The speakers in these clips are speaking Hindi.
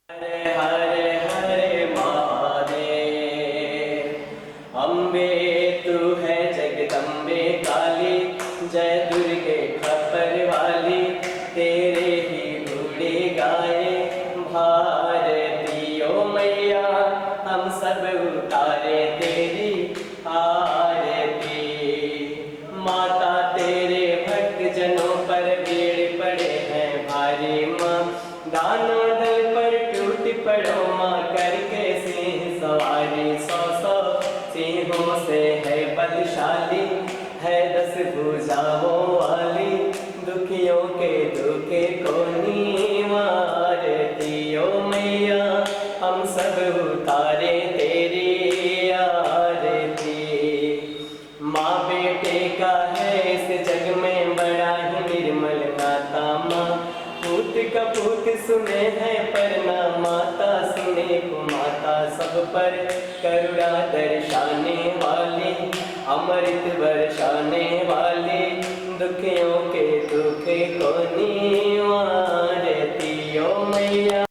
हरे हरे हरे महादेव। अम्बे तू है जगदम्बे काली, जय दुर्गे खप्पर वाली, तेरे ही बूढ़े गाए भारती ओ मैया, हम सब उतारे तेरी आरती। माता तेरे भक्त जनों पर भीड़ पड़े हैं भारी माँ, दानों दल पर टूट पड़ो माँ, करके सिंह सवारी। सौ सौ सिंहों से है बलशाली, है 10 भुजाओं वाली, दुखियों के दुखे को निवारती ओ मैया, हम सब उतारे तेरी आरती। माँ बेटे का है इस जग में बड़ा ही निर्मल नाता माँ, पूत कपूत सुने हैं पर ना माता सुने को माता, सब पर करुणा दर्शाने वाली, अमृत बरसाने वाली, दुखियों के दुख को निवारती ओ मैया।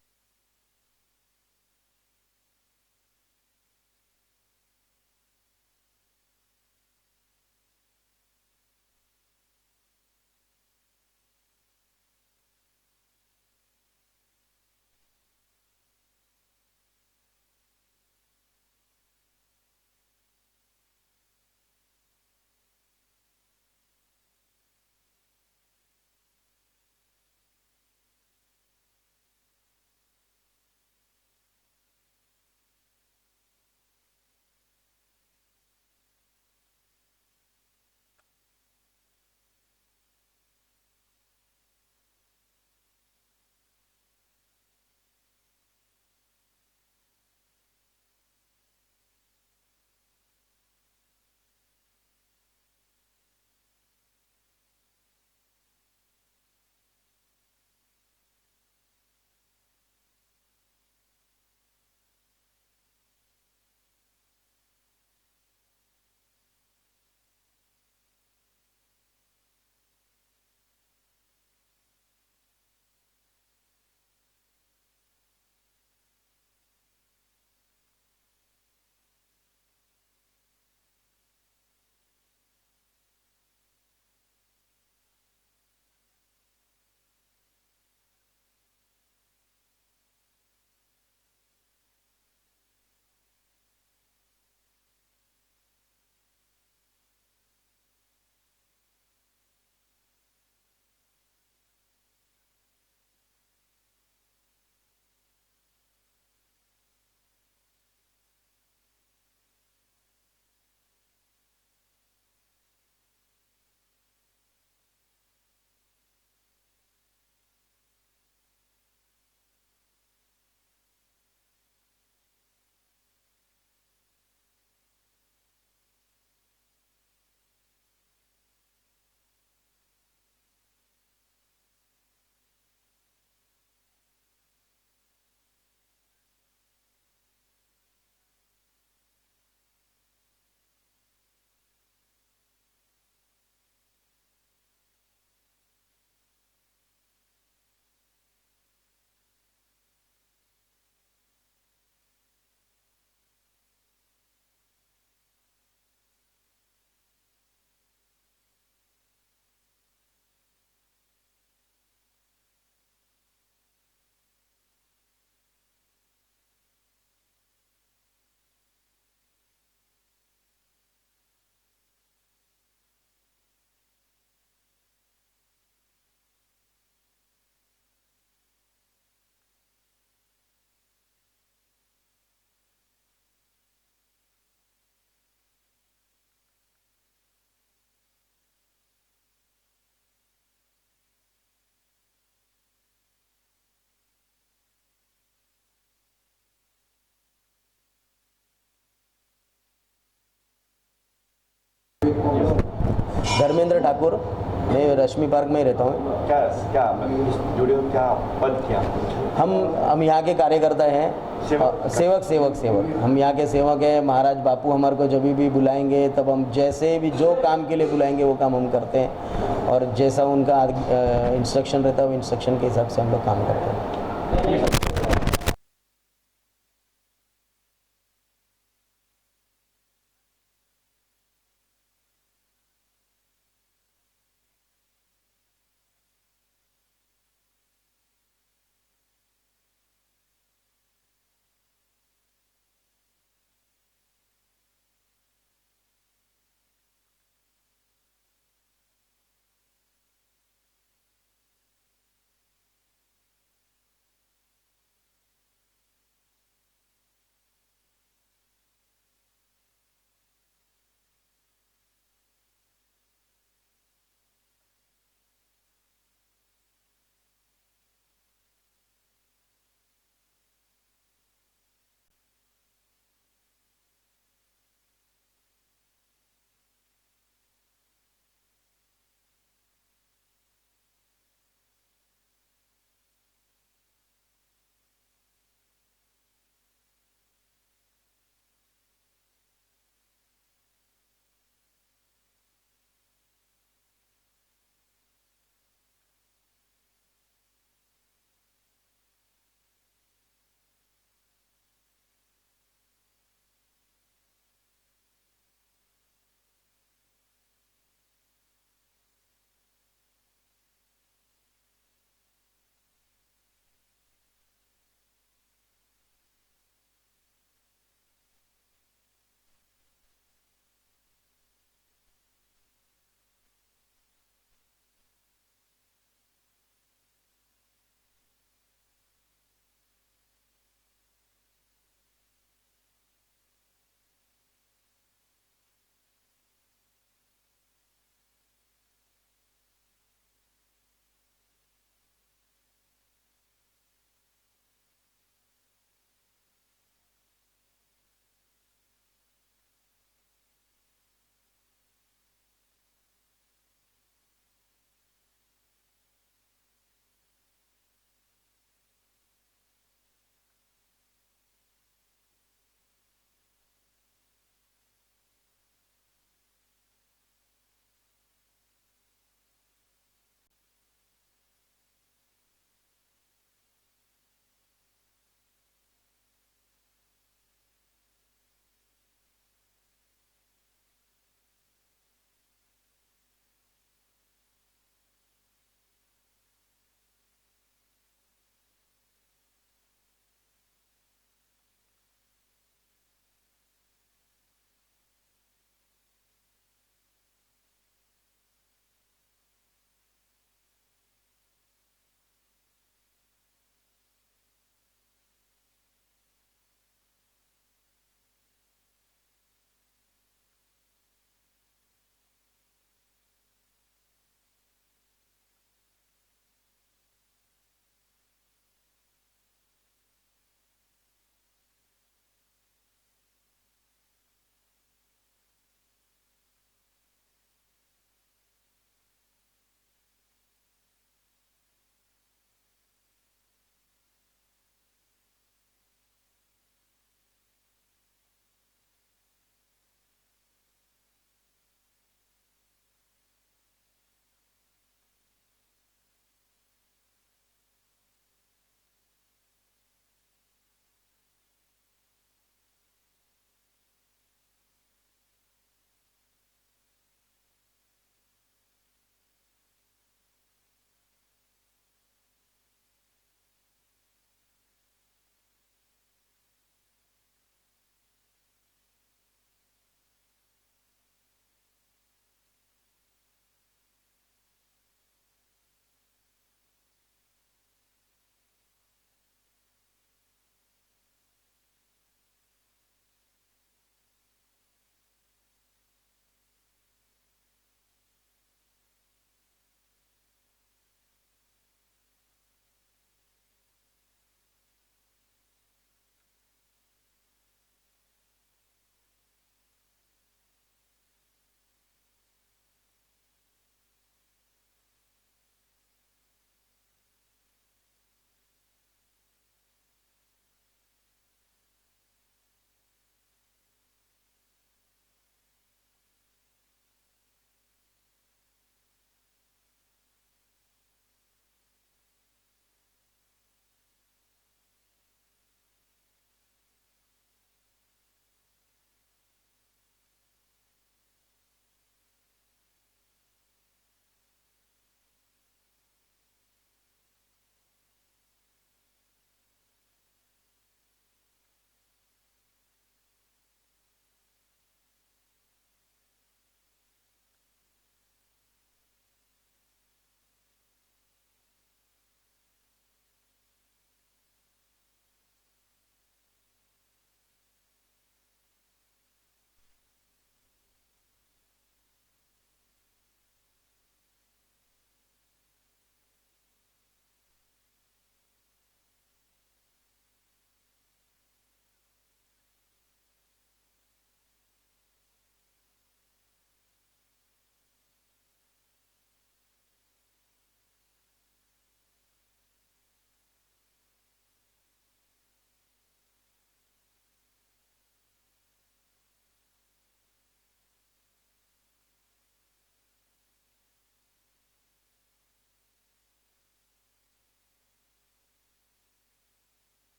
धर्मेंद्र ठाकुर, मैं रश्मि पार्क में ही रहता हूँ। क्या क्या जुड़े हो, क्या पद क्या? हम यहाँ के कार्यकर्ता हैं, सेवक। हम यहाँ के सेवक हैं। महाराज बापू हमारे को जब भी बुलाएंगे तब हम जैसे भी जो काम के लिए बुलाएंगे वो काम हम करते हैं, और जैसा उनका इंस्ट्रक्शन रहता है वो इंस्ट्रक्शन के हिसाब से हम लोग काम करते हैं।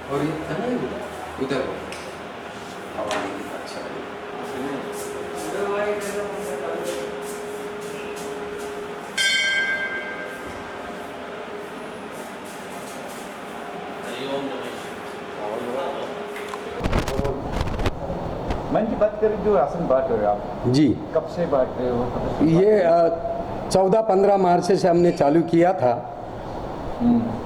और ये था ना उधर अच्छा मन की बात करें, जो राशन बांट रहे हो आप, जी, कब से बांट रहे हो? कब से ये 14-15 मार्च से हमने चालू किया था,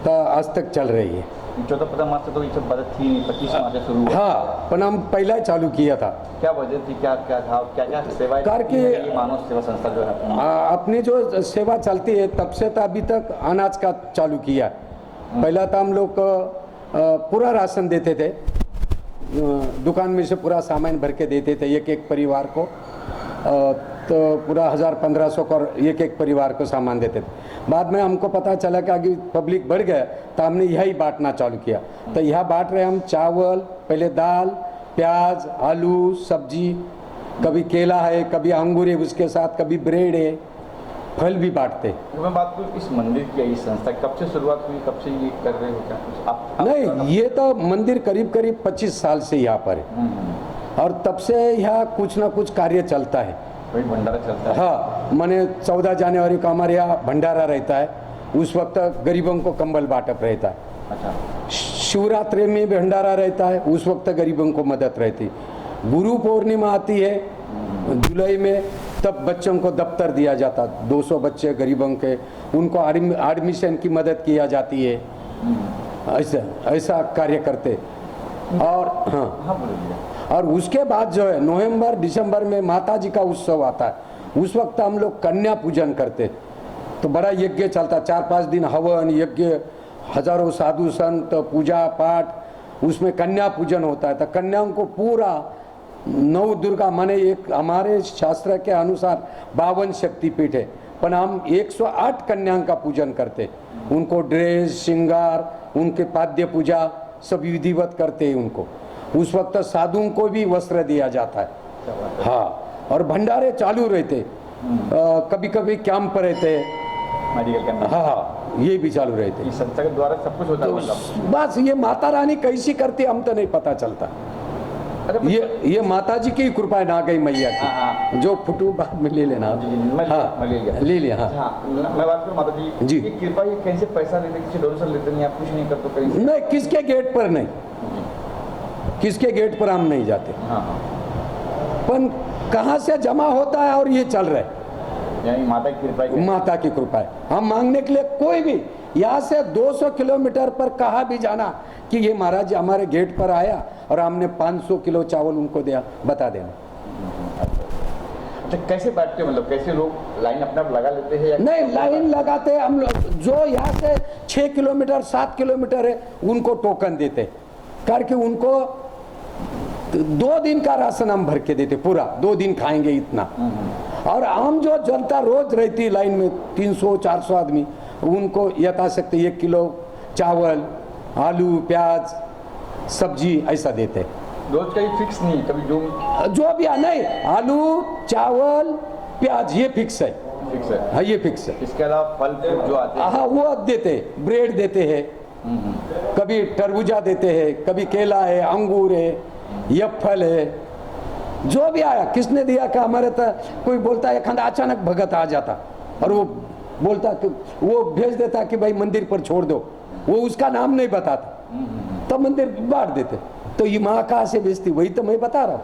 तो आज तक चल रही है। 14-15 मार्च से तो ये सब मदद थी, 25 मार्च से शुरू हुआ। हाँ, पर हम पहला ही चालू किया था। क्या वजह थी, क्या क्या था, क्या क्या सेवाएं कार की के- है ये मानव सेवा संस्था जो है अपनी? अपनी जो सेवा चलती है तब से तो अभी तक अनाज का चालू किया है। पहला तो हम लोग पूरा राशन देते थे, दुकान में से पूरा सामान भर के देते थे एक एक परिवार को, तो पूरा 1000-1500 का एक एक परिवार को सामान देते थे। बाद में हमको पता चला कि आगे पब्लिक बढ़ गया, तो हमने यही बांटना चालू किया। तो यह बांट रहे हम चावल, पहले दाल, प्याज, आलू, सब्जी, कभी केला है, कभी अंगूर है, उसके साथ कभी ब्रेड है, फल भी बांटते। तो मैं बात करूँ इस मंदिर की, इस संस्था कब से शुरुआत हुई, कब से ये कर रहे हो, क्या कुछ आप नहीं, ये तो मंदिर करीब करीब 25 साल से यहाँ पर है, और तब से यहाँ कुछ ना कुछ कार्य चलता है। वही भंडारा चलता है। हाँ, माने 14 जनवरी को हमारे यहाँ भंडारा रहता है, उस वक्त गरीबों को कंबल बांटप रहता है। अच्छा, शिवरात्रि में भंडारा रहता है, उस वक्त गरीबों को मदद रहती है। गुरु पूर्णिमा आती है जुलाई में, तब बच्चों को दफ्तर दिया जाता, 200 बच्चे गरीबों के, उनको एडमिशन की मदद किया जाती है। ऐसा ऐसा कार्य करते। और हाँ, हाँ बोलिए। और उसके बाद जो है नवंबर दिसंबर में माता जी का उत्सव आता है, उस वक्त हम लोग कन्या पूजन करते, तो बड़ा यज्ञ चलता, 4-5 दिन हवन यज्ञ, हजारों साधु संत, पूजा पाठ, उसमें कन्या पूजन होता है। तो कन्याओं को पूरा 9 दुर्गा, माने एक हमारे शास्त्र के अनुसार 52 शक्तिपीठ है, पर हम 108 कन्याओं का पूजन करते, उनको ड्रेस, श्रृंगार, उनके पाद्य पूजा सब विधिवत करते हैं उनको। उस वक्त साधुओं को भी वस्त्र दिया जाता है। हाँ, और भंडारे चालू रहते, कभी कभी कैंप रहते, मेडिकल करना। हाँ, ये भी चालू रहते। इस संस्था के द्वारा सब कुछ होता है, तो मतलब बस ये माता रानी कैसी करती हम तो नहीं पता चलता। अरे ये माता जी की कृपा है, ना गई मैया हाँ, की, जो फुटू बाद में ले लेना। जी, मैं हाँ, ले लिया। ले लिया। हाँ, हाँ, मैं बात करूँ माता जी जी। ये कृपा, ये कैसे पैसा लेते, किसी डोनेशन लेते नहीं, आप कुछ नहीं करते कहीं? नहीं, किसके गेट पर नहीं, किसके गेट पर हम नहीं जाते, हाँ हाँ, पर कहाँ से जमा होता है और ये चल रहा है, यानी माता की कृपा है। माता की कृपा है। हम मांगने के लिए कोई भी यहाँ से 200 किलोमीटर पर कहाँ भी जाना कि ये महाराज जी हमारे गेट पर आया और हमने 500 किलो चावल उनको दिया, बता देना। अच्छा, कैसे बांटते हो, मतलब कैसे लोग लाइन अपना लगा लेते हैं या नहीं, लाइन लगाते हम लोग, जो यहाँ से 6 किलोमीटर 7 किलोमीटर है उनको टोकन देते, करके उनको 2 दिन का राशन हम भर के देते, पूरा 2 दिन खाएंगे इतना। और आम जो जनता रोज रहती लाइन में 300-400 आदमी, उनको यथाशक्ति 1 किलो चावल, आलू, प्याज, सब्जी ऐसा देते। रोज का ये फिक्स नहीं है, कभी जो भी नहीं, आलू, चावल, प्याज ये फिक्स है। फिक्स है। हाँ, ये फिक्स है। इसके अलावा फल फ्रूट जो आते हैं, हाँ, वो देते, ब्रेड देते हैं, कभी तरबूजा देते हैं, कभी केला है, अंगूर है, ये फल है, जो भी आया। किसने दिया का हमारे तो कोई बोलता है, खंड अचानक भगत आ जाता और वो बोलता कि वो भेज देता कि भाई मंदिर पर छोड़ दो, वो उसका नाम नहीं बताता, तो मंदिर बांट देते। तो ये माँ कहाँ से भेजती, वही तो मैं बता रहा हूँ।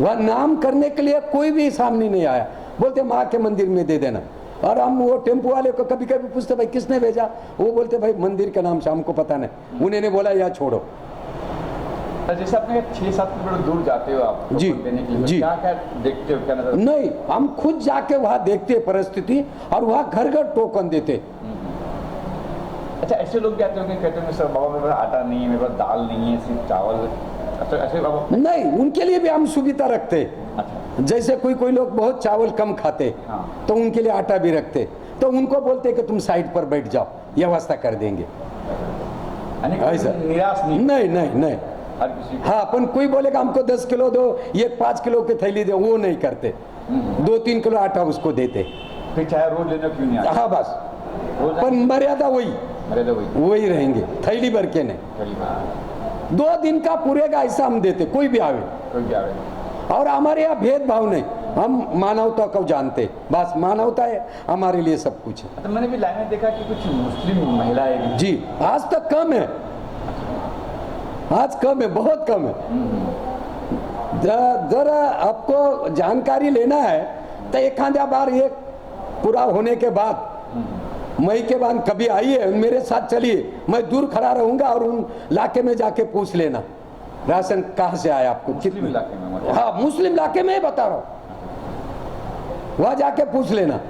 वह नाम करने के लिए कोई भी सामने नहीं आया, बोलते माँ के मंदिर में दे देना। और हम वो टेम्पो वाले को कभी कभी पूछते, भाई किसने भेजा, वो बोलते भाई मंदिर का नाम से हमको पता नहीं, उन्होंने बोला या छोड़ो। जैसे आपने 6-7 किलोमीटर दूर जाते हो आप जी, देने के लिए, जी। क्या क्या देखते हो, क्या नजर? नहीं, हम खुद जाके वहाँ देखते परिस्थिति, और वहाँ घर घर टोकन देते। अच्छा, ऐसे लोग भी आते होंगे, कहते होंगे सर बाबा मेरे पास आटा नहीं है, मेरे पास दाल नहीं है, सिर्फ चावल। अच्छा, ऐसे बाबा? नहीं, उनके लिए भी हम सुविधा रखते। अच्छा, जैसे कोई लोग बहुत चावल कम खाते, हाँ। तो उनके लिए आटा भी रखते, तो उनको बोलते कि तुम साइड पर बैठ जाओ, ये व्यवस्था कर देंगे। यानी कोई ऐसा निराश नहीं, नहीं नहीं नहीं। हर किसी को। हाँ, अपन कोई बोलेगा हमको 10 किलो दो, ये 5 किलो की थैली दो, वो नहीं करते। 2-3 किलो आटा उसको देते। फिर चाहे रोज लेना क्यों नहीं आता? हाँ, बस, रोज पर मर्यादा वही, मर्यादा वही वही रहेंगे, थैली भर के नहीं। पहली बार 2 दिन का पूरेगा ऐसा हम देते, कोई भी आवे। कोई भी आ रहे हैं। और हमारे यहाँ भेदभाव नहीं, हम मानवता को जानते, बस मानवता है हमारे लिए सब कुछ है। तो मैंने भी लाइन में देखा कि कुछ मुस्लिम महिलाएं भी जी, आज तक कम है, आज कम है, बहुत कम है। जरा आपको जानकारी लेना है तो एक आधा बार ये पूरा होने के बाद मई के बाद कभी आइए, मेरे साथ चलिए, मैं दूर खड़ा रहूंगा और उन इलाके में जाके पूछ लेना राशन कहाँ से आया आपको, मुस्लिम कितने। इलाके में मतलब हाँ, मुस्लिम इलाके में ही बता रहा हूँ, वहाँ जाके पूछ लेना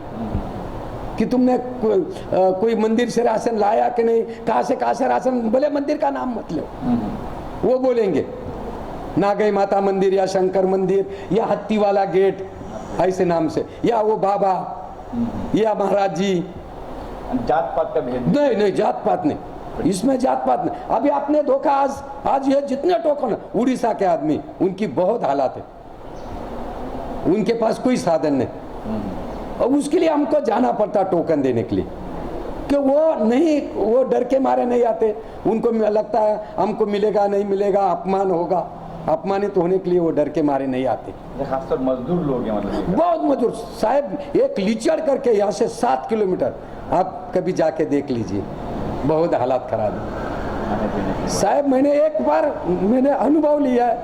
कि तुमने कोई मंदिर से राशन लाया कि नहीं, कहाँ से राशन, बोले मंदिर का नाम मत लो, वो बोलेंगे नागई माता मंदिर या शंकर मंदिर या हत्ती वाला गेट ऐसे नाम से, या वो बाबा या महाराज जी। जात पात का भेद नहीं नहीं, जात पात नहीं, इसमें जात पात नहीं। अभी आपने धोखा, आज ये जितने टोकन उड़ीसा के आदमी, उनकी बहुत हालात है, उनके पास कोई साधन नहीं, और उसके लिए हमको जाना पड़ता टोकन देने के लिए, कि वो नहीं, वो डर के मारे नहीं आते, उनको लगता है हमको मिलेगा नहीं मिलेगा, अपमान होगा, अपमानित होने के लिए वो डर के मारे नहीं आते। खासतौर मजदूर लोग हैं मतलब बहुत मजदूर साहब, एक लीचड़ करके यहाँ से 7 किलोमीटर, आप कभी जाके देख लीजिए, बहुत हालात खराब है साहब। मैंने एक बार मैंने अनुभव लिया है,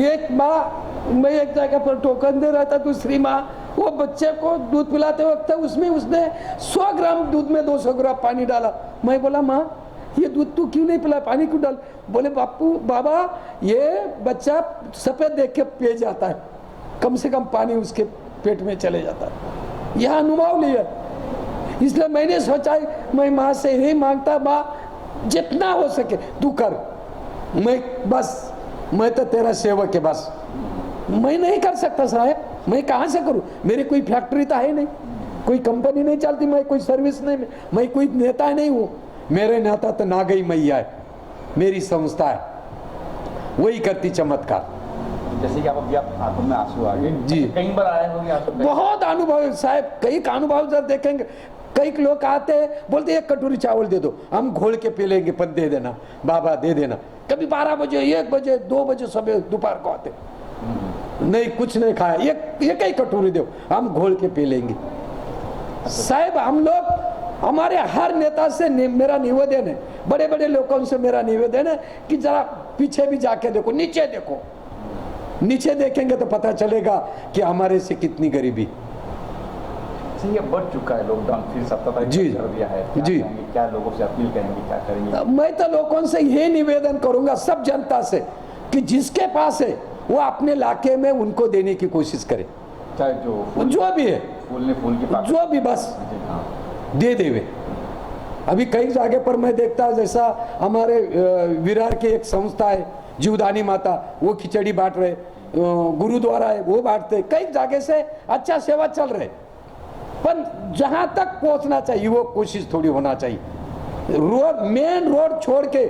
एक माँ, मैं एक जगह पर टोकन दे रहा था, दूसरी माँ वो बच्चे को दूध पिलाते वक्त उसमें उसने 100 ग्राम दूध में 200 ग्राम पानी डाला। मैं बोला माँ ये दूध तू क्यों नहीं पिला, पानी क्यों डाल? बोले बाबा ये बच्चा सफेद देख के पी जाता है, कम से कम पानी उसके पेट में चले जाता है। यह अनुभव लिया, इसलिए मैंने सोचा मैं माँ से यही मांगता, माँ जितना हो सके तू कर, मैं तो तेरा सेवक है, बस मैं नहीं कर सकता साहब, मैं कहाँ से करूँ, मेरी कोई फैक्ट्री तो है नहीं, कोई कंपनी नहीं चलती, मैं कोई सर्विस नहीं, मैं कोई नेता नहीं हूँ, मेरे नेता तो नागई मैया है, मेरी संस्था है, वही करती चमत्कार। जैसे कि आप अभी आप आंखों में आंसू आ गए जी, कई बार आए होंगे आंसू? बहुत अनुभव साहब, कई अनुभव जब देखेंगे, कई लोग आते हैं बोलते 1 कटोरी चावल दे दो, हम घोल के पी लेंगे, पर दे देना बाबा दे देना। कभी 12 बजे 1 बजे 2 बजे सुबह दोपहर को आते, नहीं कुछ नहीं खाया, एक ही कटोरी दो, हम घोल के पी लेंगे। साहब हम लोग, हमारे हर नेता से मेरा निवेदन है, बड़े बड़े लोगों से मेरा निवेदन है कि जरा पीछे भी जाके देखो, नीचे देखो, नीचे देखेंगे तो पता चलेगा कि हमारे से कितनी गरीबी। ये बढ़ चुका है, लॉकडाउन फिर 17 तारीख जी कर दिया है, क्या जी, कहेंगे, क्या लोगों से अपील करेंगे, क्या करेंगे? मैं तो लोगों से ये निवेदन करूंगा, सब जनता से, कि जिसके पास है वो अपने इलाके में उनको देने की कोशिश करे, चाहे जो भी है, फूल की पाकड़, जो भी, बस दे देवे। अभी कई जगह पर मैं देखता, जैसा हमारे विरार की एक संस्था है जीवदानी माता, वो खिचड़ी बांट रहे, गुरुद्वारा है वो बांटते, कई जगह से अच्छा सेवा चल रहे, पर जहां तक पहुंचना चाहिए वो कोशिश थोड़ी होना चाहिए। रोड, मेन रोड छोड़ के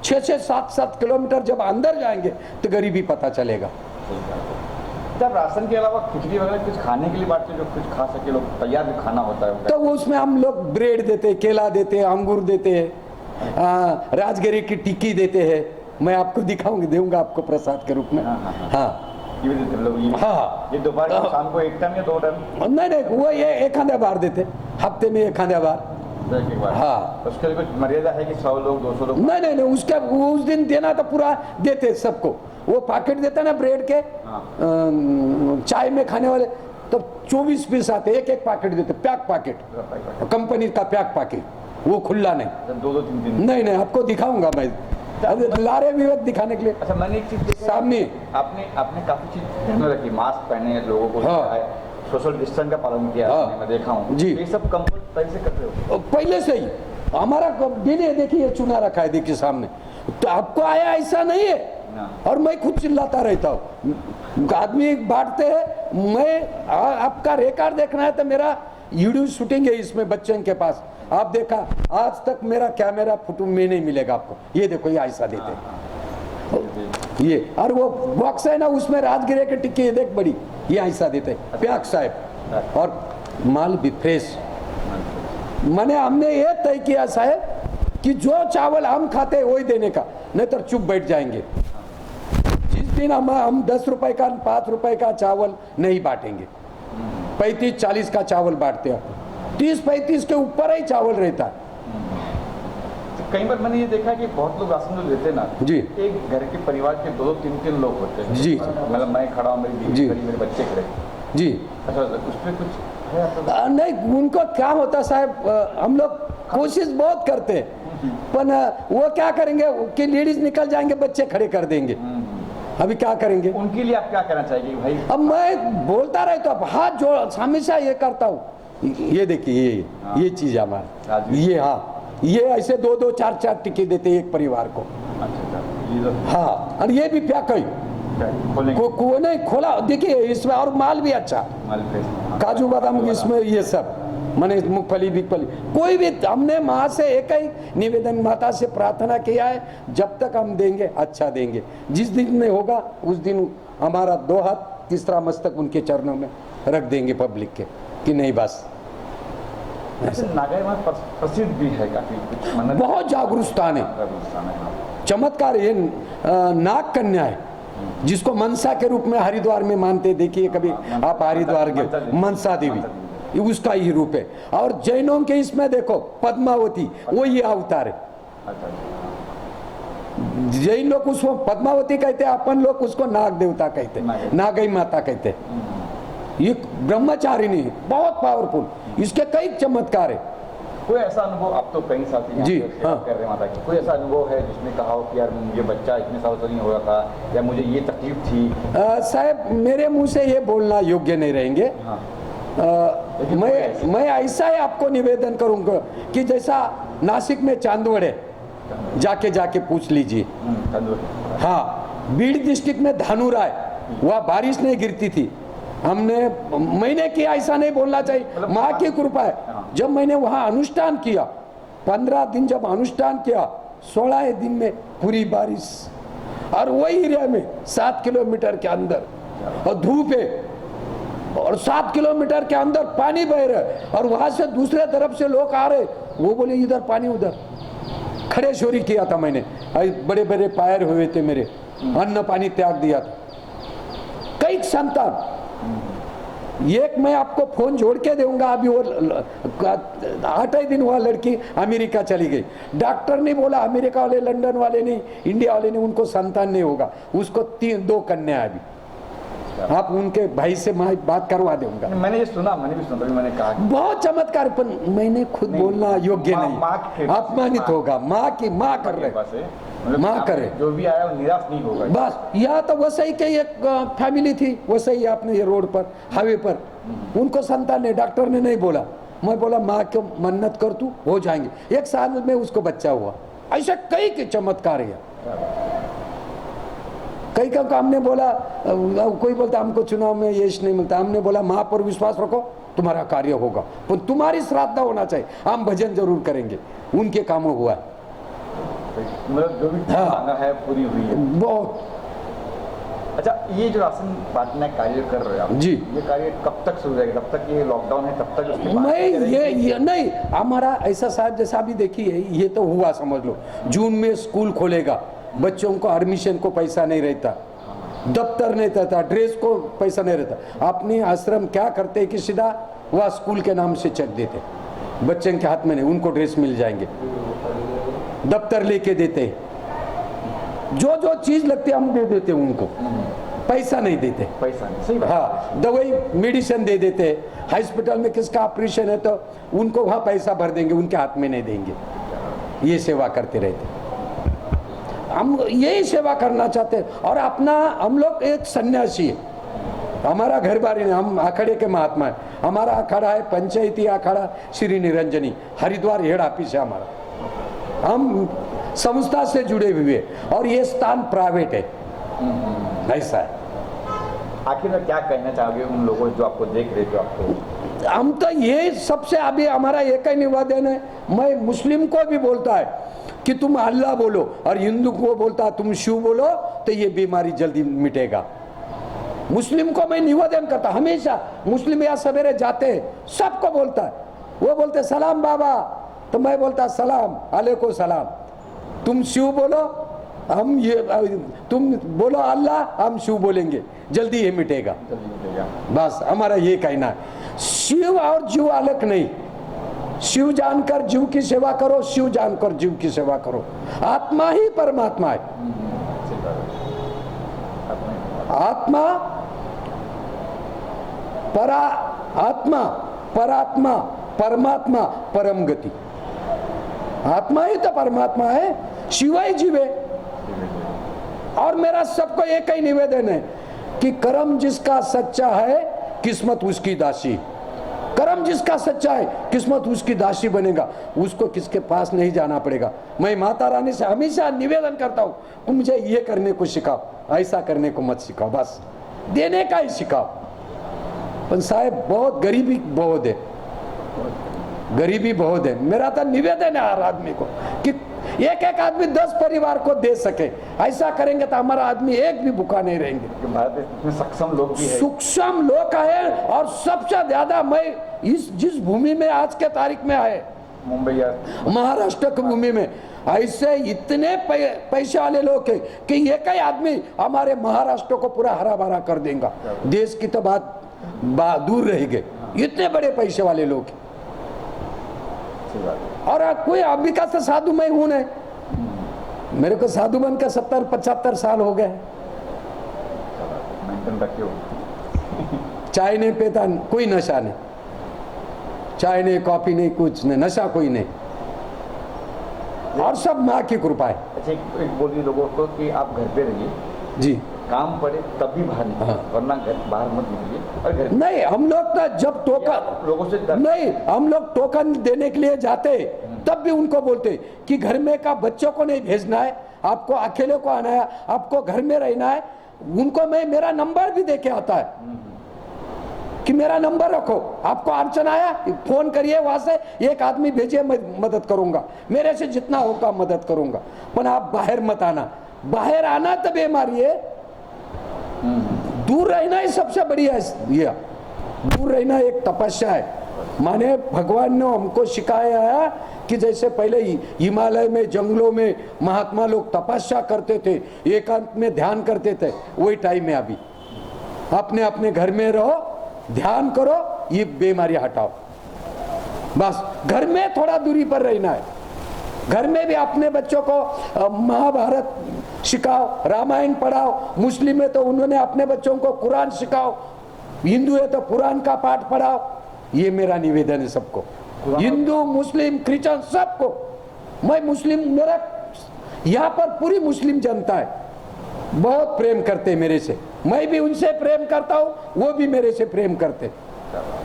6-6, 7-7 किलोमीटर जब अंदर जाएंगे तो गरीबी पता चलेगा। जब राशन के अलावा खिचड़ी वगैरह कुछ खाने के लिए बांटते हैं, जो कुछ खा सके लोग, तैयार जो खाना होता है तो उसमें हम लोग ब्रेड देते हैं, केला देते हैं, अंगूर देते हैं, राजगिरी की टिक्की देते हैं, मैं आपको दिखाऊंगी, दूंगा आपको प्रसाद के रूप में। हाँ ये भी देते लोग, हाँ, ये दोपहर को शाम को 1 टाइम या 2 टाइम? नहीं वो ये 1 आधा बार देते, हफ्ते में 1 आधा बार। एक बार हाँ, उसके लिए कुछ मर्यादा है कि 100 लोग 200 लोग? नहीं उसका उस दिन देना तो पूरा देते सबको, वो पैकेट देता ना ब्रेड के, चाय में खाने वाले, तो 24 पीस आते, एक पैकेट देते, पैक पैकेट, कंपनी का पैक पैकेट, वो खुला नहीं, 2-2, 3-3 नहीं आपको दिखाऊंगा मैं, लारे भी दिखाने के लिए। अच्छा, मैंने एक चीज देखी सामने, आपने काफी चीज ध्यान में रखी, मास्क पहने लोगों को, सोशल डिस्टेंस का पालन किया, मैं देखा हूँ जी, ये सब कंपल्सरी से करते हो? पहले से ही हमारा डेली, देखिए चुना रखा है, देखिए सामने, तो आपको आया ऐसा नहीं है, और मैं खुद चिल्लाता रहता हूँ, आदमी बांटते हैं, मैं आपका रिकॉर्ड देखना है तो मेरा वीडियो शूटिंग है इसमें बच्चों के पास, आप देखा आज तक मेरा कैमरा फोटो में नहीं मिलेगा आपको, ये देखो ये ऐसा देते हैं, ये, और वो बॉक्स है ना उसमें राजगिरे के टिक्के देख बड़ी, ये ऐसा देते प्याक साहब, और माल भी फ्रेश। मैंने हमने ये तय किया साहब कि जो चावल हम खाते हैं वही देने का, नहीं तो चुप बैठ जाएंगे। जिस दिन हम 10 रुपए का 5 रुपए का चावल नहीं बांटेंगे, 35-40 का चावल बांटते हैं, 30-35 के ऊपर ही चावल रहता है। कई बार मैंने ये देखा कि बहुत लोग राशन जो लेते हैं ना जी। एक घर के परिवार के 2-3 लोग होते हैं जी। मतलब मैं खड़ा हूँ, मेरी जी। बीवी खड़ी, मेरे बच्चे खड़े। जी अच्छा, उस पर कुछ है आपका? नहीं, उनको क्या होता साहब, हम लोग कोशिश बहुत करते हैं, पर वो क्या करेंगे कि लेडीज निकल जाएंगे, बच्चे खड़े कर देंगे, अभी क्या करेंगे? उनके लिए आप क्या कहना चाहिए भाई? अब मैं बोलता रहे तो अब हाथ जोड़ हमेशा ये करता हूँ, ये देखिए ये चीज हमारा, ये हाँ, ये ऐसे 2-2 4-4 टिके देते एक परिवार को। अच्छा, ये तो हाँ, और ये भी पैक है, खोलेंगे को नहीं खोला, देखिए इसमें और माल भी अच्छा, माल फ्रेश। काजू बादाम इसमें ये सब, मैंने मूंगफली बिकफली, कोई भी हमने माँ से एक ही निवेदन, माता से प्रार्थना किया है, जब तक हम देंगे अच्छा देंगे, जिस दिन में होगा उस दिन हमारा 2 हाथ तीसरा मस्तक उनके चरणों में रख देंगे पब्लिक के, कि नहीं बस। नागाई वहाँ प्रसिद्ध भी है काफी, कुछ मन्नत बहुत जागरूक स्थान है, स्थान है। हाँ। चमत्कार, ये नाग कन्या है जिसको मनसा के रूप में हरिद्वार में मानते, देखिए कभी आप हरिद्वार गए, मनसा देवी उसका ही रूप है। और जैनों के इसमें देखो पद्मावती, वो ये अवतार है। अच्छा, जैन लोग उसको पद्मावती कहते हैं, अपन लोग उसको नाग देवता कहते हैं, नागई माता कहते हैं। ये ब्रह्मचारिणी है, बहुत पावरफुल, इसके कई चमत्कार है। कोई ऐसा अनुभव, आप तो कई साल से जी, यहाँ पे सेवा हाँ। कर रहे हैं माता की, कोई ऐसा अनुभव है जिसने कहा हो कि यार मुझे बच्चा इतने साल से नहीं हो रहा था, या मुझे ये तकलीफ थी? साहब मेरे मुंह से ये बोलना योग्य नहीं रहेंगे। हाँ। मैं ऐसा ही आपको निवेदन करूंगा कि जैसा नासिक में चांदवड़ है, जाके पूछ लीजिए। हाँ, बीड़ डिस्ट्रिक्ट में धानुरा है, वहाँ बारिश नहीं गिरती थी, मैंने किया, ऐसा नहीं बोलना चाहिए, माँ की कृपा है। जब मैंने वहाँ अनुष्ठान किया, 15 दिन जब अनुष्ठान किया, 16 दिन में पूरी बारिश, और वही एरिया में 7 किलोमीटर के अंदर, और धूप है, और 7 किलोमीटर के अंदर पानी बह रहा है, और वहां से दूसरे तरफ से लोग आ रहे, वो बोले इधर पानी उधर, खड़े शोरी किया था मैंने, बड़े बड़े पैर हुए थे मेरे, अन्न पानी त्याग दिया था। कई संतान, एक मैं आपको फोन जोड़ के दूंगा, अभी वो 8 दिन हुआ, लड़की अमेरिका चली गई, डॉक्टर ने बोला अमेरिका वाले, लंदन वाले नहीं, इंडिया वाले नहीं, उनको संतान नहीं होगा, उसको 2 कन्या है अभी। आप उनके भाई से मैं बात करवा दूंगा। मैंने ये सुना, मैंने भी सुना, मैंने कहा बहुत चमत्कार, पर मैंने खुद बोलना योग्य नहीं, अपमानित होगा। माँ की माँ कर रहे, माँ करे, जो भी आया वो निराश नहीं होगा। बस यहाँ तो वसई के एक फैमिली थी, वसई आपने ये रोड पर, हाईवे पर, उनको संतान ने, डॉक्टर ने नहीं बोला, मैं बोला माँ को मन्नत कर तू, हो जाएंगे, 1 साल में उसको बच्चा हुआ। ऐसे कई के चमत्कार है। कई का हमने बोला, कोई बोलता हमको चुनाव में यश नहीं मिलता, हमने बोला माँ पर विश्वास रखो, तुम्हारा कार्य होगा, पर तुम्हारी श्राद्ध होना चाहिए, हम भजन जरूर करेंगे, उनके काम हुआ है। मतलब जो भी मांगा है पूरी हुई है। बहुत। अच्छा, ये जो राशन बांटने का कार्य कर रहे हैं आप जी, ये कार्य कब तक शुरू रहेगा? तब तक ये लॉकडाउन है, तब तक उसके बाद मैं करेंगे? ये नहीं, हमारा ऐसा साहब जैसा भी देखिए, ये तो हुआ समझ लो, जून में स्कूल खोलेगा, बच्चों को एडमिशन को पैसा नहीं रहता, दफ्तर नहीं रहता, ड्रेस को पैसा नहीं रहता, अपने आश्रम क्या करते हैं कि सीधा वह स्कूल के नाम से चेक देते, बच्चे के हाथ में नहीं, उनको ड्रेस मिल जाएंगे, दफ्तर लेके देते, जो जो चीज लगती है हम दे देते उनको, पैसा नहीं देते, पैसा नहीं, सही बात। हाँ, दवाई मेडिसिन दे देते, हॉस्पिटल में किसका ऑपरेशन है तो उनको वहाँ पैसा भर देंगे, उनके हाथ में नहीं देंगे, ये सेवा करते रहते। हम यही सेवा करना चाहते हैं। और अपना, हम लोग एक सन्यासी है, हमारा घर बारी नहीं, हम अखाड़े के महात्मा है, हमारा अखाड़ा है पंचायती अखाड़ा श्री निरंजनी, हरिद्वार हेड ऑफिस है हमारा, हम संस्था से जुड़े हुए, और ये स्थान प्राइवेट है, ऐसा है। आखिर में क्या कहना चाहोगे उन लोगों जो आपको देख रहे थे? आपको हम तो ये सबसे अभी हमारा एक ही निवेदन है, मैं मुस्लिम को भी बोलता है कि तुम अल्लाह बोलो, और हिंदू को बोलता तुम शिव बोलो, तो ये बीमारी जल्दी मिटेगा। मुस्लिम को मैं निवेदन करता, हमेशा मुस्लिम यहाँ सवेरे जाते हैं, सबको बोलता है, वो बोलते सलाम बाबा, तो मैं बोलता सलाम अलैकुम सलाम, तुम शिव बोलो, हम ये तुम बोलो अल्लाह, हम शिव बोलेंगे, जल्दी ये मिटेगा। बस हमारा ये कहना है। शिव और जीव अलग नहीं, शिव जानकर जीव की सेवा करो, शिव जानकर जीव की सेवा करो। आत्मा ही परमात्मा है। आत्मा आत्मा परात्मा परमात्मा परम गति। आत्मा ही तो परमात्मा है, शिव ही जीव है। और मेरा सबको एक ही निवेदन है कि कर्म जिसका सच्चा है किस्मत उसकी दासी। कर्म जिसका सच्चा है किस्मत उसकी दासी बनेगा, उसको किसके पास नहीं जाना पड़ेगा। मैं माता रानी से हमेशा निवेदन करता हूँ कि मुझे ये करने को सिखाओ, ऐसा करने को मत सिखाओ, बस देने का ही सिखाओ। पर साहब बहुत गरीबी बहुत है, गरीबी बहुत है। मेरा तो निवेदन है हर आदमी को कि एक एक आदमी 10 परिवार को दे सके, ऐसा करेंगे तो हमारा आदमी एक भी भूखा नहीं रहेंगे। भारत में सक्षम लोग भी है, सूक्ष्म लोग है। और सबसे ज्यादा मैं इस जिस भूमि में आज के तारीख में आए, मुंबई या महाराष्ट्र की भूमि में ऐसे इतने पैसे वाले लोग हैं कि एक ही आदमी हमारे महाराष्ट्र को पूरा हरा भरा कर देगा। देश की तो बात दूर रहेगी, इतने बड़े पैसे वाले लोग। और कोई अभी का तो साधु मैं हूं नहीं, मेरे को साधु बनकर 70-75 साल हो गए। चाय नहीं पीता, कोई नशा नहीं, चाय नहीं कॉफी नहीं, कुछ नहीं, नशा कोई नहीं, और सब माँ की कृपा है। अच्छा एक बोलिए लोगों को कि आप घर पे रहिए जी, काम पड़े तभी बाहर निकलिए, वरना घर बाहर मत निकलिए। और घर नहीं हम लोग तो जब टोकन लोगों से नहीं, हम लोग टोकन देने के लिए जाते तब भी उनको बोलते कि घर में का बच्चों को नहीं भेजना है, आपको अकेले को आना है, आपको घर में रहना है। उनको मैं मेरा नंबर भी दे के आता है कि मेरा नंबर रखो, आपको अड़चन आया फोन करिए, वहां से एक आदमी भेजिए, मैं मदद करूंगा, मेरे से जितना होगा मदद करूंगा, पर आप बाहर मत आना। बाहर आना तो बीमारी है, दूर रहना ही सबसे बढ़िया है। ये दूर रहना एक तपस्या है। माने भगवान ने हमको सिखाया है कि जैसे पहले हिमालय में जंगलों में महात्मा लोग तपस्या करते थे, एकांत में ध्यान करते थे, वही टाइम है अभी। अपने अपने घर में रहो, ध्यान करो, ये बीमारी हटाओ। बस घर में थोड़ा दूरी पर रहना है। घर में भी अपने बच्चों को महाभारत सिखाओ, रामायण पढ़ाओ। मुस्लिम है तो उन्होंने अपने बच्चों को कुरान सिखाओ, हिंदू है तो कुरान का पाठ पढ़ाओ। ये मेरा निवेदन है सबको, हिंदू मुस्लिम क्रिश्चियन सबको। मैं मुस्लिम, मेरा यहाँ पर पूरी मुस्लिम जनता है, बहुत प्रेम करते मेरे से, मैं भी उनसे प्रेम करता हूँ, वो भी मेरे से प्रेम करते।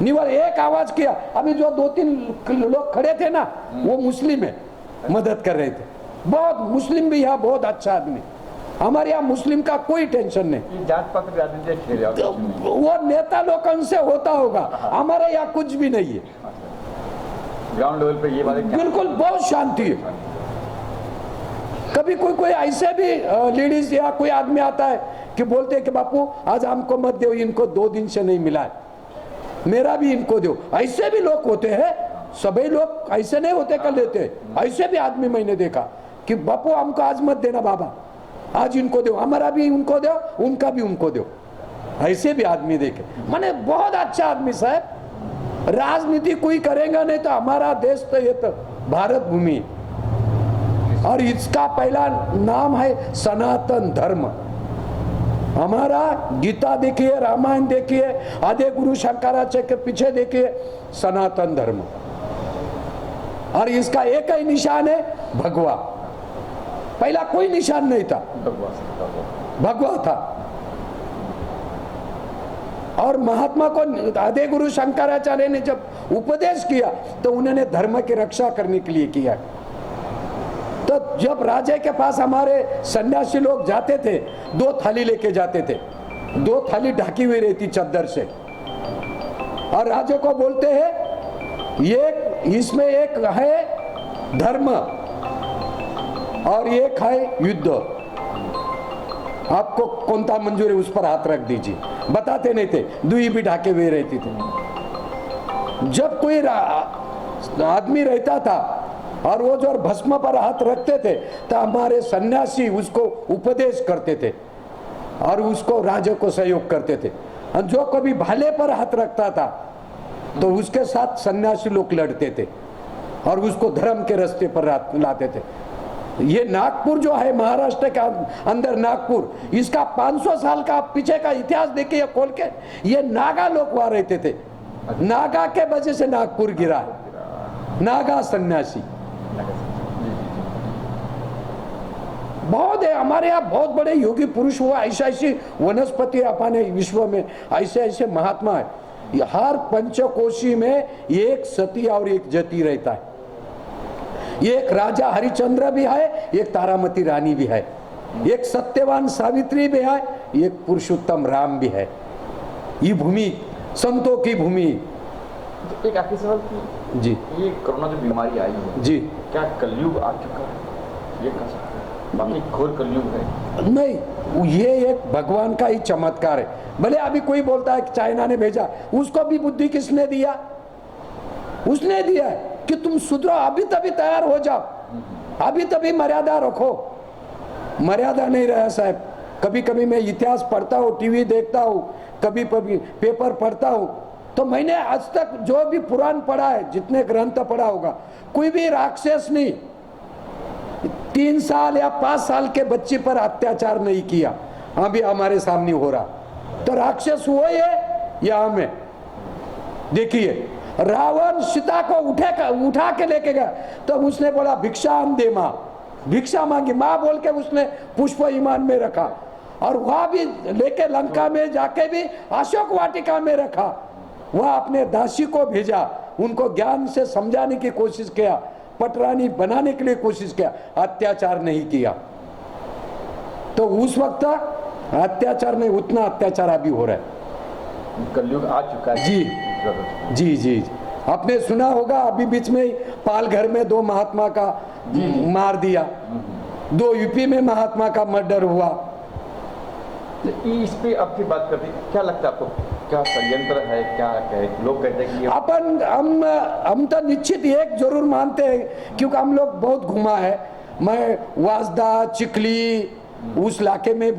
निवल एक आवाज किया, अभी जो 2-3 लोग खड़े थे ना, वो मुस्लिम है, मदद कर रहे थे। बहुत मुस्लिम भी यहाँ बहुत अच्छा आदमी, हमारे यहाँ मुस्लिम का कोई टेंशन नहीं। जात पात वो नेता लोगों से होता होगा, हमारे यहाँ कुछ भी नहीं है। ग्राउंड लेवल पे ये बात बिल्कुल बहुत शांति है। कभी कोई ऐसे भी लेडीज या कोई आदमी आता है कि बोलते हैं कि बापू आज हमको मत दो, इनको 2 दिन से नहीं मिला है, मेरा भी इनको दो। ऐसे भी लोग होते हैं, सभी लोग ऐसे नहीं होते कर लेते। ऐसे भी आदमी मैंने देखा कि बापू हमको आज मत देना बाबा, आज इनको दो, हमारा भी उनको दो, उनका भी उनको दो। ऐसे भी आदमी देखे, माने बहुत अच्छा आदमी साहब। राजनीति कोई करेगा नहीं तो हमारा देश तो ये तो भारत भूमि, और इसका पहला नाम है सनातन धर्म। हमारा गीता देखिए, रामायण देखिए, आदि गुरु शंकराचार्य के पीछे देखिए, सनातन धर्म। और इसका एक ही निशान है भगवा। पहला कोई निशान नहीं था, भगवा था। और महात्मा को आदि गुरु शंकराचार्य ने जब उपदेश किया तो उन्होंने धर्म की रक्षा करने के लिए किया। तो जब राजा के पास हमारे सन्यासी लोग जाते थे, 2 थाली लेके जाते थे, 2 थाली ढकी हुई रहती चद्दर से, और राजा को बोलते हैं ये इसमें एक है धर्म और एक है युद्ध, आपको कौन सा मंजूर है उस पर हाथ रख दीजिए। बताते नहीं थे, दुई भी ढाके हुए रहती थी। जब कोई आदमी रहता था और वो जो भस्म पर हाथ रखते थे तो हमारे सन्यासी उसको उपदेश करते थे और उसको राजा को सहयोग करते थे। और जो कभी भाले पर हाथ रखता था तो उसके साथ सन्यासी लोग लड़ते थे और उसको धर्म के रास्ते पर लाते थे। ये नागपुर जो है महाराष्ट्र के अंदर नागपुर, इसका 500 साल का पीछे का इतिहास देखिए खोल के, ये नागा लोग वहां रहते थे। नागा के वजह से नागपुर गिरा, नागा सन्यासी बहुत है हमारे यहाँ, बहुत बड़े योगी पुरुष हुआ, ऐसे ऐसे वनस्पति अपने विश्व में, ऐसे ऐसे महात्मा है। हर पंचकोशी में एक सती और एक जती रहता है। एक राजा हरिश्चंद्र भी है, एक तारामती रानी भी है, एक सत्यवान सावित्री भी है, एक पुरुषोत्तम राम भी है। ये भूमि संतों की भूमि। एक आखिरी सवाल की, जी ये कोरोना जो बीमारी आई है, जी, क्या कलयुग आ चुका है, ये कह सकते हैं? बाकी घोर कलयुग है? नहीं, ये एक भगवान का ही चमत्कार है। भले अभी कोई बोलता है कि चाइना ने भेजा, उसको भी बुद्धि किसने दिया? उसने दिया है कि तुम सुधरो, अभी तभी तैयार हो जाओ, अभी तभी मर्यादा रखो। मर्यादा नहीं रहा साहब। कभी कभी मैं इतिहास पढ़ता हूँ, टीवी देखता हूँ, कभी कभी पेपर पढ़ता हूँ, तो मैंने आज तक जो भी पुराण पढ़ा है, जितने ग्रंथ पढ़ा होगा, कोई भी राक्षस नहीं 3 साल या 5 साल के बच्चे पर अत्याचार नहीं किया। अभी हमारे सामने हो रहा, तो राक्षस वो है या हमें? देखिए, रावण सीता को उठा के लेके गया, तो उसने बोला भिक्षा दे माँ, भिक्षा मांगी, माँ बोल के उसने पुष्प ईमान में रखा, और वहां भी लेके लंका में जाके भी अशोक वाटिका में रखा। वह अपने दासी को भेजा, उनको ज्ञान से समझाने की कोशिश किया, पटरानी बनाने के लिए कोशिश किया, अत्याचार नहीं किया। तो उस वक्त अत्याचार नहीं, उतना अत्याचार अभी हो रहा है। कलयुग आ चुका है जी जी जी। आपने सुना होगा अभी बीच में पालघर में 2 महात्मा का मार दिया, 2 यूपी में महात्मा का मर्डर हुआ। इस पे आपकी बात करते, क्या लगता है आपको, क्या षड्यंत्र है, क्या है? लोग कहते हैं कि हम तो निश्चित एक जरूर मानते हैं, क्योंकि हम लोग बहुत घुमा है। मैं वाजदा, चिखली उस इलाके में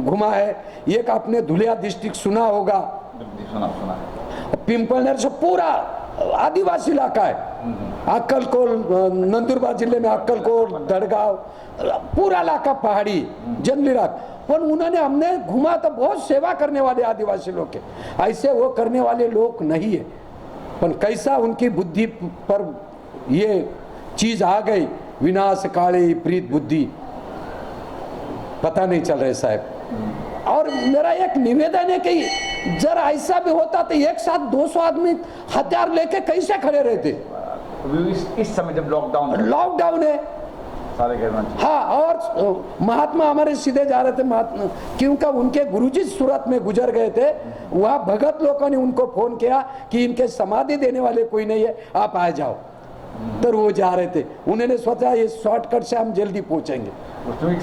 घुमा है। एक आपने धुलिया डिस्ट्रिक्ट सुना होगा, सुना पिंपलनेर से पूरा आदिवासी इलाका है, अक्कलकोट, नंदुरबार जिले में अक्कलकोट, दड़गांव, पूरा इलाका पहाड़ी जंगली इलाका। पर उन्होंने हमने घुमा तो बहुत सेवा करने वाले आदिवासी लोग के, ऐसे वो करने वाले लोग नहीं है। पर कैसा उनकी बुद्धि पर ये चीज आ गई, विनाश काले प्रीत बुद्धि, पता नहीं चल रहे साहब। और मेरा एक निवेदन है कि जरा ऐसा भी होता तो एक साथ 200 आदमी हथियार लेके कैसे खड़े रहते? इस समय जब लॉकडाउन है सारे घर में। हाँ, और महात्मा हमारे सीधे जा रहे थे, महात्मा क्योंकि उनके गुरुजी सूरत में गुजर गए थे, वहाँ भगत लोगों ने उनको फोन किया कि इनके समाधि देने वाले कोई नहीं है, आप आ जाओ। तो वो जा रहे थे, उन्होंने सोचा ये शॉर्टकट से हम जल्दी पहुंचेंगे। उसमें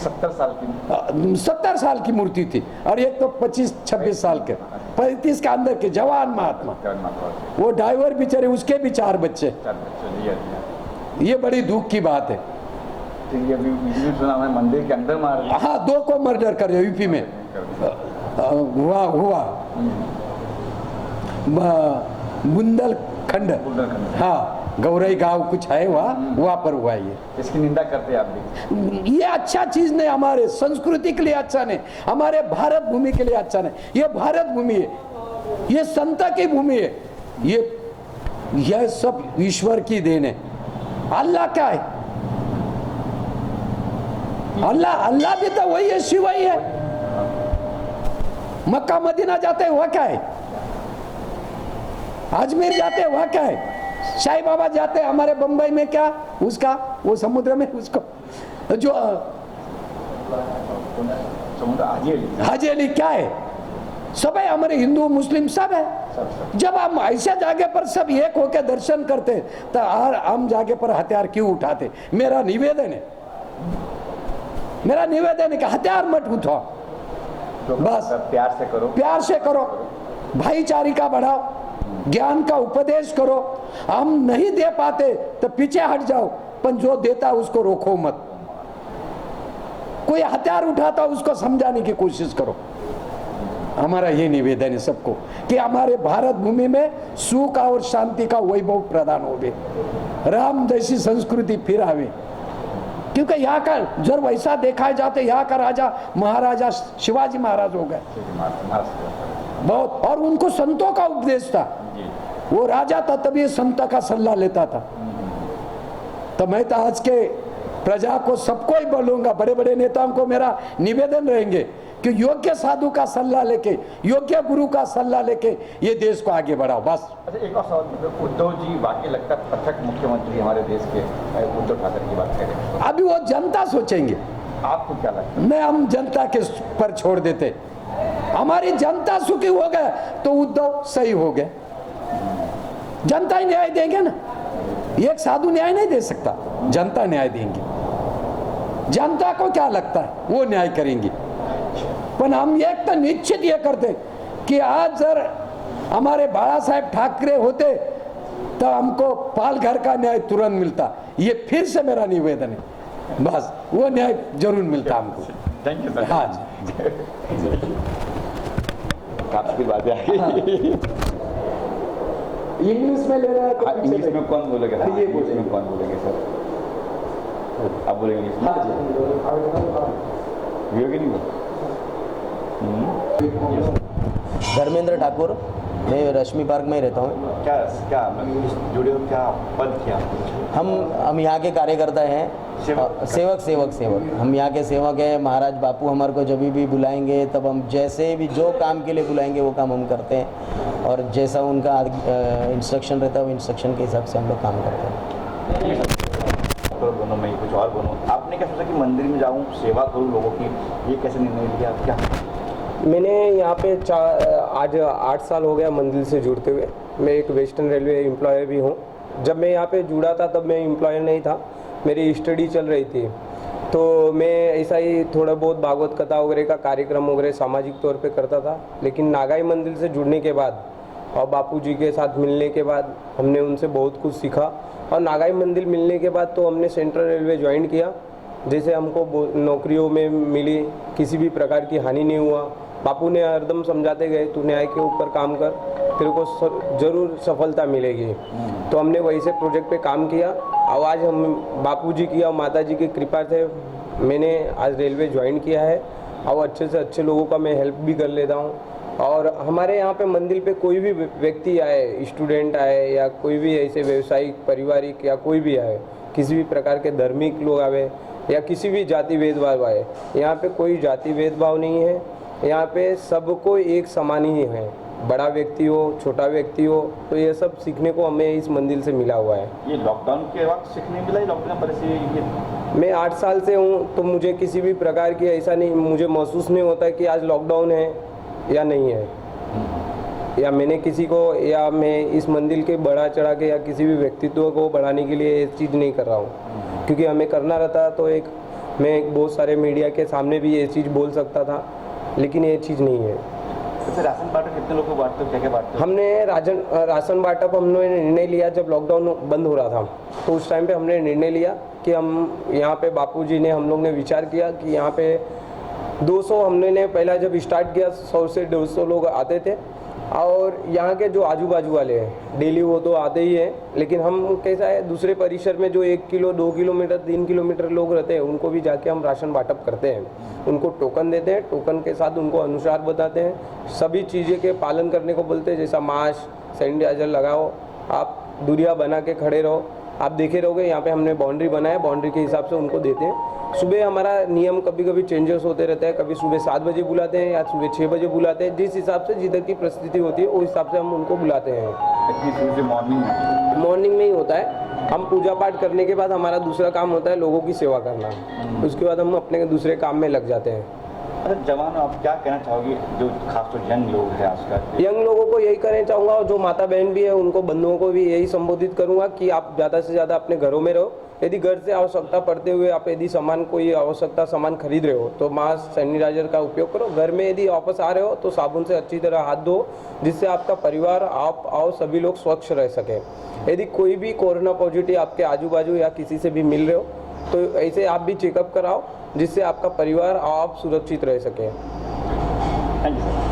70 साल की मूर्ति थी, और एक तो 25-26 साल के, 35 के अंदर के जवान महात्मा। वो ड्राइवर बेचारे, उसके भी 4 बच्चे। ये बड़ी दुख की बात है। सुना मैं मंदिर के अंदर मार, हाँ, 2 को मर्डर कर दिया यूपी में। हुआ बुंदेलखंड, हाँ, गौरई गांव कुछ है वहाँ पर हुआ ये। इसकी निंदा करते हैं आप भी? ये अच्छा चीज नहीं, हमारे संस्कृति के लिए अच्छा नहीं, हमारे भारत भूमि के लिए अच्छा नहीं। ये भारत भूमि है, ये संत की भूमि है, ये सब ईश्वर की देन है। अल्लाह क्या है? अल्लाह भी तो वही है, शिव ही है। मक्का मदीना जाते हैं, वह क्या है? अजमेर जाते हैं, वह क्या है? साईं बाबा जाते हैं हमारे बंबई में, क्या उसका वो समुद्र में उसको जो हाजी अली क्या है? सब है, हमारे हिंदू मुस्लिम सब है। जब हम ऐसे जगह पर सब एक होकर दर्शन करते तो हम जगह पर हथियार क्यों उठाते? मेरा निवेदन है कि हथियार मत उठाओ, बस प्यार से करो, भाईचारे का बढ़ाओ, ज्ञान का उपदेश करो। हम नहीं दे पाते तो पीछे हट जाओ, पर जो देता उसको रोको मत। कोई हथियार उठाता उसको समझाने की कोशिश करो। हमारा ये निवेदन है सबको कि हमारे भारत भूमि में सुख और शांति का वैभव प्रदान होवे, राम जैसी संस्कृति फिर आवे। क्योंकि यहाँ का जब वैसा देखा जाते यहाँ का राजा महाराजा शिवाजी महाराज हो गए बहुत, और उनको संतों का उपदेश था। वो राजा था तभी संत का सल्ला लेता था। तो मैं तो आज के प्रजा को सबको ही बोलूंगा, बड़े बड़े नेताओं को मेरा निवेदन रहेंगे कि योग्य साधु का सल्ला लेके, योग्य गुरु का सल्ला लेके ये देश को आगे बढ़ाओ बस। अच्छा, एक और सवाल, उद्धव जी वाकई लगता है परफेक्ट मुख्यमंत्री हमारे देश के, उद्धव ठाकरे की बात करें अभी वो जनता सोचेंगे, आपको क्या लगता है? मैं हम जनता के पर छोड़ देते। हमारी जनता सुखी हो गए तो उद्धव सही हो गए। जनता ही न्याय देंगे ना, एक साधु न्याय नहीं दे सकता, जनता न्याय देंगी। जनता को क्या लगता है वो न्याय करेंगी। पर हम एक तो निश्चित ये करते कि आज जर हमारे बाला साहेब ठाकरे होते तो हमको पाल घर का न्याय तुरंत मिलता। ये फिर से मेरा निवेदन है, बस वो न्याय जरूर मिलता हमको। Thank you sir. हाँ जी, आपकी बातें आई। इंग्लिश में ले रहा है तो इंग्लिश में कौन बोलेगा? ये इंग्लिश में कौन बोलेंगे सर? आप बोलेंगे इंग्लिश में? हाँ जी, भी नहीं? धर्मेंद्र ठाकुर, मैं रश्मि पार्क में ही रहता हूँ। क्या क्या जुड़े हो, क्या पद किया? हम यहाँ के कार्यकर्ता हैं, सेवक। हम यहाँ के सेवक हैं। महाराज बापू हमारे को जब भी बुलाएंगे तब हम जैसे भी जो काम के लिए बुलाएंगे वो काम हम करते हैं, और जैसा उनका इंस्ट्रक्शन रहता है वो इंस्ट्रक्शन के हिसाब से हम लोग काम करते हैं। बनो, मैं कुछ और बनूँ। आपने क्या सोचा कि मंदिर में जाऊँ, सेवा करूँ लोगों की, ये कैसे निर्णय लिया? क्या मैंने यहाँ पे आज 8 साल हो गया मंदिर से जुड़ते हुए। मैं एक वेस्टर्न रेलवे एम्प्लॉय भी हूँ। जब मैं यहाँ पे जुड़ा था तब मैं एम्प्लॉय नहीं था, मेरी स्टडी चल रही थी। तो मैं ऐसा ही थोड़ा बहुत भागवत कथा वगैरह का कार्यक्रम वगैरह सामाजिक तौर पे करता था। लेकिन नागाई मंदिर से जुड़ने के बाद और बापूजी के साथ मिलने के बाद हमने उनसे बहुत कुछ सीखा। और नागाई मंदिर मिलने के बाद तो हमने सेंट्रल रेलवे ज्वाइन किया, जैसे हमको नौकरियों में मिली, किसी भी प्रकार की हानि नहीं हुआ। बापू ने हरदम समझाते गए, तू न्याय के ऊपर काम कर, तेरे को जरूर सफलता मिलेगी। तो हमने वही से प्रोजेक्ट पे काम किया। और आज हम बापूजी की और माताजी की कृपा से मैंने आज रेलवे ज्वाइन किया है, और अच्छे से अच्छे लोगों का मैं हेल्प भी कर लेता हूँ। और हमारे यहाँ पे मंदिर पे कोई भी व्यक्ति आए, स्टूडेंट आए या कोई भी ऐसे व्यवसायिक पारिवारिक या कोई भी आए, किसी भी प्रकार के धार्मिक लोग आए या किसी भी जाति भेदभाव आए, यहाँ पे कोई जाति भेदभाव नहीं है। यहाँ पे सबको एक समान ही है, बड़ा व्यक्ति हो छोटा व्यक्ति हो। तो ये सब सीखने को हमें इस मंदिर से मिला हुआ है। ये लॉकडाउन के वक्त सीखने मिला, लॉकडाउन पर से मैं 8 साल से हूँ, तो मुझे किसी भी प्रकार की ऐसा नहीं, मुझे महसूस नहीं होता कि आज लॉकडाउन है या नहीं है, या मैंने किसी को, या मैं इस मंदिर के बढ़ा चढ़ा के या किसी भी व्यक्तित्व को बढ़ाने के लिए ये चीज़ नहीं कर रहा हूँ। क्योंकि हमें करना रहता तो मैं बहुत सारे मीडिया के सामने भी ये चीज़ बोल सकता था, लेकिन ये चीज़ नहीं है। तो राशन बांटा कितने लोगों को बांटते हो, क्या क्या बांटते हो? हमने राशन बांटा पर हमने निर्णय लिया जब लॉकडाउन बंद हो रहा था, तो उस टाइम पे हमने निर्णय लिया कि हम यहाँ पे बापूजी ने, हम लोग ने विचार किया कि यहाँ पे 200, हमने पहला जब स्टार्ट किया 100 से 200 लोग आते थे। और यहाँ के जो आजू बाजू वाले हैं डेली वो तो आते ही हैं, लेकिन हम कैसा है दूसरे परिसर में जो 1 किलो 2 किलोमीटर 3 किलोमीटर लोग रहते हैं उनको भी जाके हम राशन बांटअप करते हैं। उनको टोकन देते हैं, टोकन के साथ उनको अनुसार बताते हैं, सभी चीज़ें के पालन करने को बोलते हैं, जैसा मास्क सैनिटाइजर लगाओ, आप दूरियाँ बना के खड़े रहो। आप देखे रहोगे यहाँ पे हमने बाउंड्री बनाया, बाउंड्री के हिसाब से उनको देते हैं। सुबह हमारा नियम कभी कभी चेंजेस होते रहते हैं, कभी सुबह 7 बजे बुलाते हैं या सुबह 6 बजे बुलाते हैं, जिस हिसाब से जिधर की परिस्थिति होती है उस हिसाब से हम उनको बुलाते हैं। इतनी सुबह से मॉर्निंग में ही होता है। हम पूजा पाठ करने के बाद हमारा दूसरा काम होता है लोगों की सेवा करना, उसके बाद हम अपने दूसरे काम में लग जाते हैं। अच्छा जवान, आप क्या कहना चाहोगे जो खासतौर यंग लोग हैं आजकल? यंग लोगों को यही कहना चाहूँगा, और जो माता बहन भी है उनको, बंधुओं को भी यही संबोधित करूँगा कि आप ज़्यादा से ज़्यादा अपने घरों में रहो, यदि घर से आवश्यकता पड़ते हुए आप यदि सामान कोई आवश्यकता सामान खरीद रहे हो तो मास्क सैनिटाइजर का उपयोग करो। घर में यदि वापस आ रहे हो तो साबुन से अच्छी तरह हाथ धो, जिससे आपका परिवार आप आओ सभी लोग स्वच्छ रह सके। यदि कोई भी कोरोना पॉजिटिव आपके आजू बाजू या किसी से भी मिल रहे हो तो ऐसे आप भी चेकअप कराओ, जिससे आपका परिवार आप सुरक्षित रह सके। Thank you sir.